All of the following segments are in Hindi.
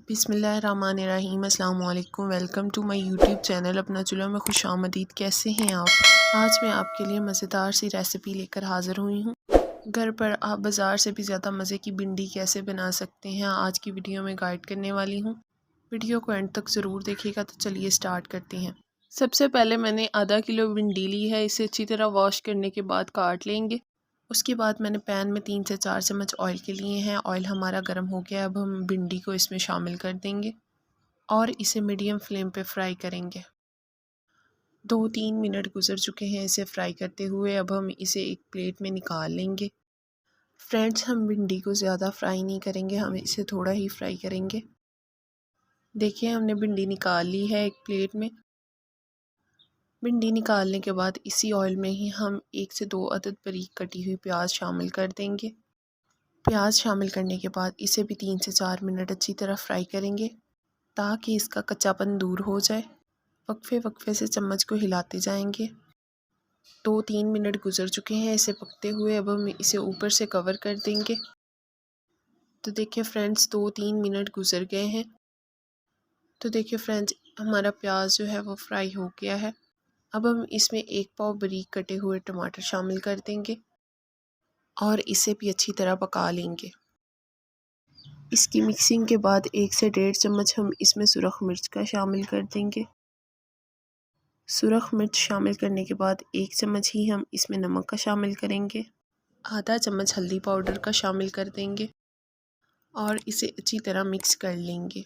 बिस्मिल्लाहिर्रहमानिर्रहीम। अस्सलाम वालेकुम। Welcome to my YouTube channel Apna Chulha में खुशामदीद। कैसे हैं आप? आज मैं आपके लिए मज़ेदार सी रेसिपी लेकर हाज़िर हुई हूँ। घर पर आप बाज़ार से भी ज़्यादा मज़े की भिंडी कैसे बना सकते हैं, आज की वीडियो में गाइड करने वाली हूँ। वीडियो को एंड तक ज़रूर देखिएगा। तो चलिए स्टार्ट करते हैं। सबसे पहले मैंने आधा किलो भिंडी ली है। इसे अच्छी तरह वॉश करने के बाद काट लेंगे। उसके बाद मैंने पैन में 3 से 4 चम्मच ऑयल के लिए हैं। ऑयल हमारा गर्म हो गया। अब हम भिंडी को इसमें शामिल कर देंगे और इसे मीडियम फ्लेम पे फ्राई करेंगे। 2-3 मिनट गुजर चुके हैं इसे फ्राई करते हुए। अब हम इसे एक प्लेट में निकाल लेंगे। फ्रेंड्स, हम भिंडी को ज़्यादा फ्राई नहीं करेंगे, हम इसे थोड़ा ही फ्राई करेंगे। देखिए, हमने भिंडी निकाल ली है एक प्लेट में। भिंडी निकालने के बाद इसी ऑयल में ही हम 1 से 2 अदद बारीक कटी हुई प्याज शामिल कर देंगे। प्याज शामिल करने के बाद इसे भी 3 से 4 मिनट अच्छी तरह फ्राई करेंगे ताकि इसका कच्चापन दूर हो जाए। वक्फे वक्फे से चम्मच को हिलाते जाएंगे। 2-3 मिनट गुजर चुके हैं इसे पकते हुए। अब हम इसे ऊपर से कवर कर देंगे। तो देखिए फ्रेंड्स, 2-3 मिनट गुजर गए हैं। तो देखिए फ्रेंड्स, हमारा प्याज जो है वो फ्राई हो गया है। अब हम इसमें 1 पाव बारीक कटे हुए टमाटर शामिल कर देंगे और इसे भी अच्छी तरह पका लेंगे। इसकी मिक्सिंग के बाद 1 से 1.5 चम्मच हम इसमें सुरख मिर्च का शामिल कर देंगे। सुरख मिर्च शामिल करने के बाद 1 चम्मच ही हम इसमें नमक का शामिल करेंगे। आधा चम्मच हल्दी पाउडर का शामिल कर देंगे और इसे अच्छी तरह मिक्स कर लेंगे।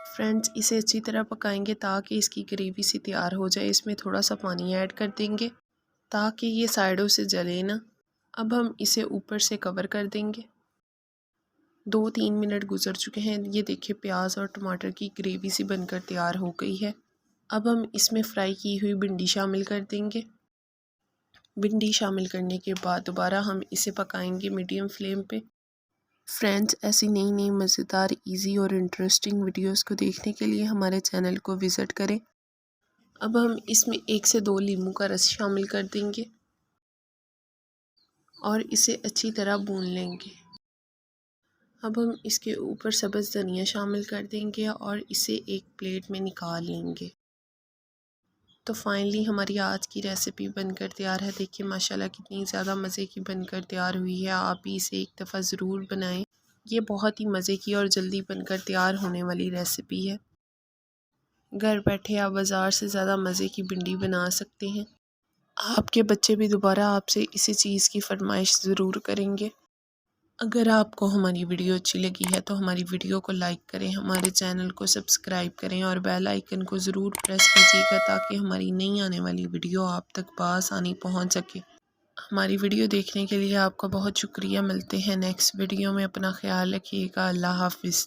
फ्रेंड्स, इसे अच्छी तरह पकाएंगे ताकि इसकी ग्रेवी सी तैयार हो जाए। इसमें थोड़ा सा पानी ऐड कर देंगे ताकि ये साइडों से जले ना। अब हम इसे ऊपर से कवर कर देंगे। 2-3 मिनट गुजर चुके हैं। ये देखिए, प्याज और टमाटर की ग्रेवी सी बनकर तैयार हो गई है। अब हम इसमें फ्राई की हुई भिंडी शामिल कर देंगे। भिंडी शामिल करने के बाद दोबारा हम इसे पकाएंगे मीडियम फ्लेम पे। फ्रेंड्स, ऐसी नई नई मज़ेदार, इजी और इंटरेस्टिंग वीडियोस को देखने के लिए हमारे चैनल को विज़िट करें। अब हम इसमें 1 से 2 नींबू का रस शामिल कर देंगे और इसे अच्छी तरह भून लेंगे। अब हम इसके ऊपर सब्ज़ धनिया शामिल कर देंगे और इसे एक प्लेट में निकाल लेंगे। तो फाइनली हमारी आज की रेसिपी बनकर तैयार है। देखिए माशाल्लाह कितनी ज़्यादा मज़े की बनकर तैयार हुई है। आप भी इसे एक दफ़ा ज़रूर बनाएं। ये बहुत ही मज़े की और जल्दी बनकर तैयार होने वाली रेसिपी है। घर बैठे आप बाज़ार से ज़्यादा मज़े की भिंडी बना सकते हैं। आपके बच्चे भी दोबारा आपसे इसी चीज़ की फरमाइश ज़रूर करेंगे। अगर आपको हमारी वीडियो अच्छी लगी है तो हमारी वीडियो को लाइक करें, हमारे चैनल को सब्सक्राइब करें और बेल आइकन को ज़रूर प्रेस कीजिएगा ताकि हमारी नई आने वाली वीडियो आप तक बआसानी पहुंच सके। हमारी वीडियो देखने के लिए आपका बहुत शुक्रिया। मिलते हैं नेक्स्ट वीडियो में। अपना ख्याल रखिएगा। अल्लाह हाफिज़।